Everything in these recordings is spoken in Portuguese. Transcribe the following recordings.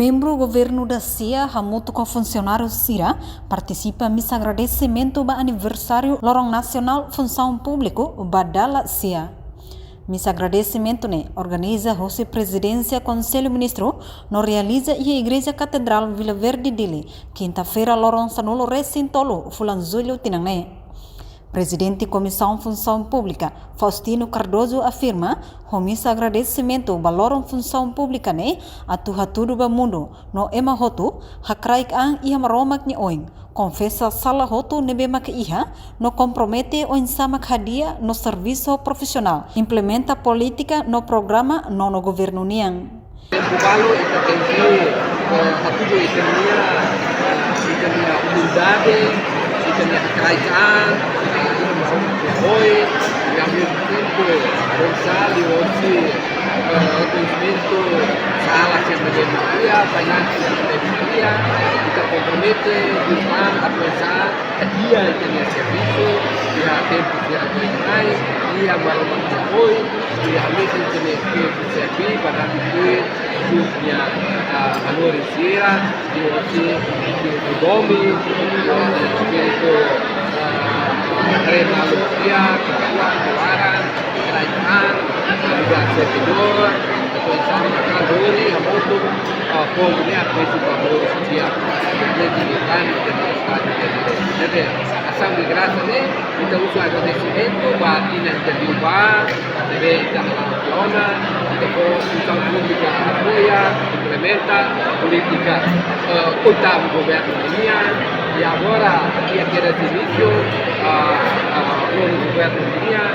membro governo da CIA, junto com funcionários CIRA, participa missa agradecimento do aniversário Lorong Nacional Função Público, Badala CIA. Missa agradecimento organiza a Presidência Conselho Ministro, no realiza e a Igreja Catedral Vila Verde Dili, quinta-feira Lorong Sanulo Recintolo, Fulan Zulho Tinang. Presidente Comissão Função Pública, Faustino Cardoso, afirma que missa agradecimento ao Lorong Função Pública a tudo do mundo, no ema hotu, hakraik ang iha maromak ni oing, confessa sala hotu nebe mak iha, no compromete oing sama hadia no serviço profissional, implementa política no programa no governo niang. Bubalo ita tenki hatudo itania humildade, itania hakraikan, hoy ao mesmo tempo avançar e hoje conhecimento sala sempre de dia, bailante sempre de dia, kita compromete dengan avançar dia itania serviço, dia tempo dia mais, dia malam hoy, dia mesmo que servir para distribuir punya valores sira, dia hoje que domi, itu kereta lumpia, keluaran, kerajaan, juga servidor, atau sama kalori, untuk pokoknya prinsip setiap pendidikan jadi asam di gerasa ini kita usaha agradecimento bagi yang terlibat dari dalam zona kita função pública apoia, implementa política utama governo dunia e agora aqui era de início o governo dunia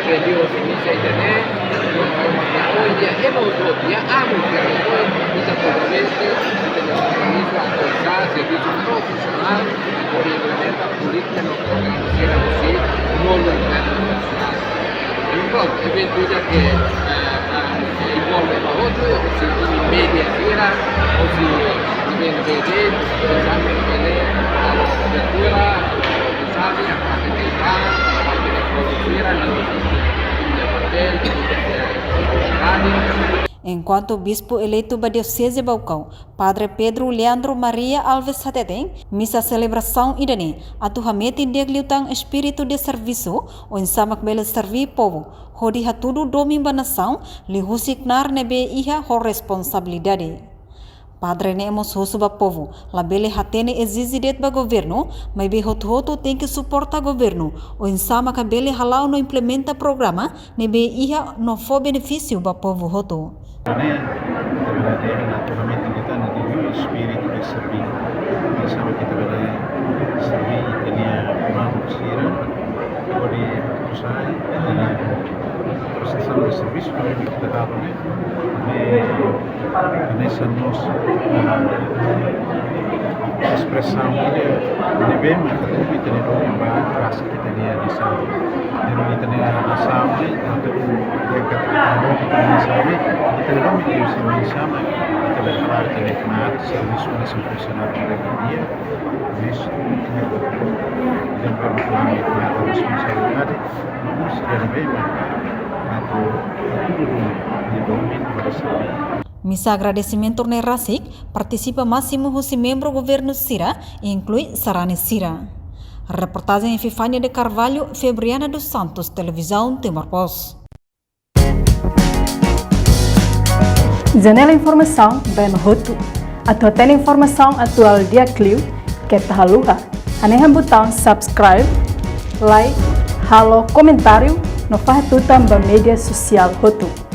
rendeu o início a internet hoje é outro dia kita compromete kita compromisso a apoiar serviço profissional por implementar política no programa que era você no governo nacional. Então, eventualmente que envolve para outro, se em média feira, ou se em BD, pensando em fazer a cobertura, sabe, a parte de carro, a parte de produzir, Enquanto o bispo eleito da Diocese Baucau, Padre Pedro Leandro Maria Alves Hateteng, missa celebração idane, atuhamete degliutang espírito de serviço, o insamak bela servir povo, hodi hatudo domin ba nação, li husiknar nebe iha ho responsabilidade. Padre nemos husuba povo, la bele hatene exige det ba governo, mas be hotu tem que suportar governo, o insama ka bele halau no implementa programa, nebe iha no fo benefício ba povo hotu. Naturalmente kita nanti espírito de servir, sama kita boleh servir tenia manusia, boleh usai tenia prestação de serviço para kita tahu nessa nossa expressão de bem mas também kita ni dong yang rasa kita dia di sana, ni kita ni rasa ni atau yang kita sabe kita ni dong yang sama kita berharap nikmat serviço nesse funcionário da dia nisso dan perempuan nikmat responsabilidade não se bem Missa agradecimento ne Rasik participa máximo os membro governo Sira e inclui Sarane Sira. Reportagem em Fifânia de Carvalho, Febriana dos Santos, Televisão Timor-Post. Janela Informação, bem Mahutu. Atau tem informação atual dia Clio, que tá haluha. Anehan botão subscribe, like, halo comentário, no faz tudo também mídia social Hutu.